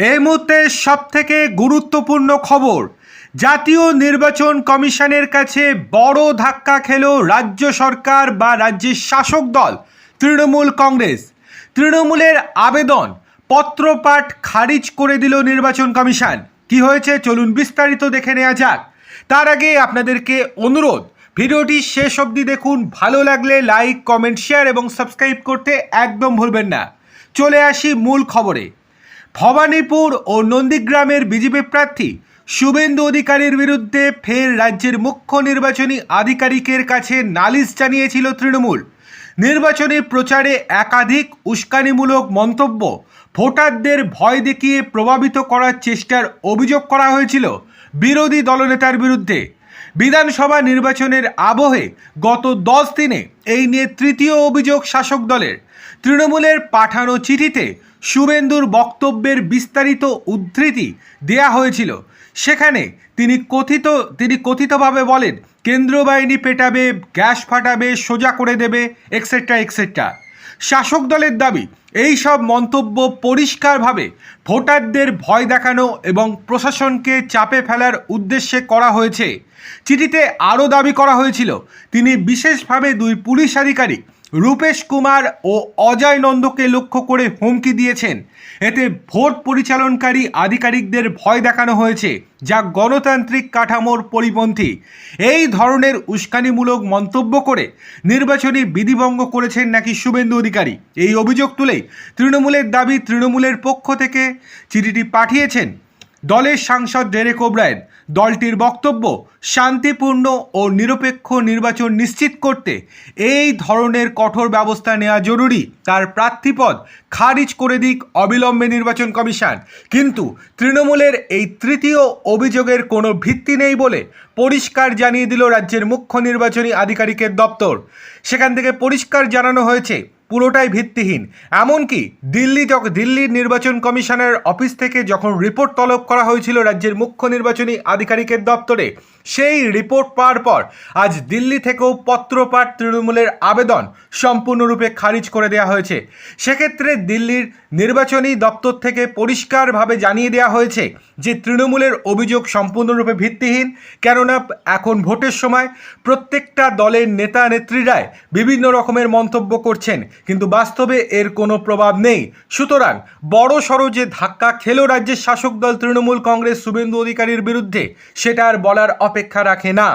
এই মুহূর্তে সবথেকে গুরুত্বপূর্ণ খবর, জাতীয় নির্বাচন কমিশনের কাছে বড় ধাক্কা খেল রাজ্য সরকার বা রাজ্যের শাসক দল তৃণমূল কংগ্রেস। তৃণমূলের আবেদন পত্রপাঠ খারিজ করে দিল নির্বাচন কমিশন। কি হয়েছে চলুন বিস্তারিত দেখে নেওয়া যাক। তার আগে আপনাদেরকে অনুরোধ, ভিডিওটি শেষ অবধি দেখুন, ভালো লাগলে লাইক, কমেন্ট, শেয়ার এবং সাবস্ক্রাইব করতে একদম ভুলবেন না। চলে আসি মূল খবরে। ভবানীপুর ও নন্দীগ্রামের বিজেপি প্রার্থী শুভেন্দু অধিকারীর বিরুদ্ধে ফের রাজ্যের মুখ্য নির্বাচনী আধিকারিকের কাছে নালিশ জানিয়েছিল তৃণমূল। নির্বাচনী প্রচারে একাধিক উস্কানিমূলক মন্তব্য, ভোটারদের ভয় দেখিয়ে প্রভাবিত করার চেষ্টার অভিযোগ করা হয়েছিল বিরোধী দলনেতার বিরুদ্ধে। বিধানসভা নির্বাচনের আবহে গত 10 দিনে এই নিয়ে তৃতীয় অভিযোগ শাসক দলের। তৃণমূলের পাঠানো চিঠিতে শুভেন্দুর বক্তব্যের বিস্তারিত উদ্ধৃতি দেয়া হয়েছিল। সেখানে তিনি কথিতভাবে বলেন, কেন্দ্র বাহিনী পেটাবে, গ্যাস ফাটাবে, সোজা করে দেবে, এক্সেট্রা এক্সেট্রা। শাসক দলের দাবি, এই সব মন্তব্য পরিষ্কারভাবে ভোটারদের ভয় দেখানো এবং প্রশাসনকে চাপে ফেলার উদ্দেশ্যে করা হয়েছে। চিঠিতে আরও দাবি করা হয়েছিল, তিনি বিশেষভাবে 2 পুলিশ আধিকারিক রূপেশ কুমার ও অজয় নন্দকে লক্ষ্য করে হুমকি দিয়েছেন। এতে ভোট পরিচালনকারী আধিকারিকদের ভয় দেখানো হয়েছে, যা গণতান্ত্রিক কাঠামোর পরিপন্থী। এই ধরনের উস্কানিমূলক মন্তব্য করে নির্বাচনী বিধিভঙ্গ করেছেন নাকি শুভেন্দু অধিকারী। এই অভিযোগ তুলেই তৃণমূলের দাবি, তৃণমূলের পক্ষ থেকে চিঠিটি পাঠিয়েছেন দলের সাংসদ ডেরেক ওব্রায়েন। দলটির বক্তব্য, শান্তিপূর্ণ ও নিরপেক্ষ নির্বাচন নিশ্চিত করতে এই ধরনের কঠোর ব্যবস্থা নেওয়া জরুরি। তার প্রার্থীপদ খারিজ করে দিক অবিলম্বে নির্বাচন কমিশন। কিন্তু তৃণমূলের এই তৃতীয় অভিযোগের কোনো ভিত্তি নেই বলে পরিষ্কার জানিয়ে দিল রাজ্যের মুখ্য নির্বাচনী আধিকারিকের দপ্তর। সেখান থেকে পরিষ্কার জানানো হয়েছে পুরোটাই ভিত্তিহীন। এমনকি দিল্লির নির্বাচন কমিশনের অফিস থেকে যখন রিপোর্ট তলব করা হয়েছিল রাজ্যের মুখ্য নির্বাচনী আধিকারিকের দপ্তরে, সেই রিপোর্ট পাওয়ার পর আজ দিল্লি থেকেও পত্রপাঠ তৃণমূলের আবেদন সম্পূর্ণরূপে খারিজ করে দেওয়া হয়েছে। সেক্ষেত্রে দিল্লির নির্বাচনী দপ্তর থেকে পরিষ্কারভাবে জানিয়ে দেওয়া হয়েছে যে তৃণমূলের অভিযোগ সম্পূর্ণরূপে ভিত্তিহীন, কেননা এখন ভোটের সময় প্রত্যেকটা দলের নেতা নেত্রীরাই বিভিন্ন রকমের মন্তব্য করছেন, কিন্তু বাস্তবে এর কোনো প্রভাব নেই। সুতরাং বড় সড়ো যে ধাক্কা খেলো রাজ্যের শাসক দল তৃণমূল কংগ্রেস শুভেন্দু অধিকারীর বিরুদ্ধে, সেটা আর বলার অপেক্ষা রাখে না।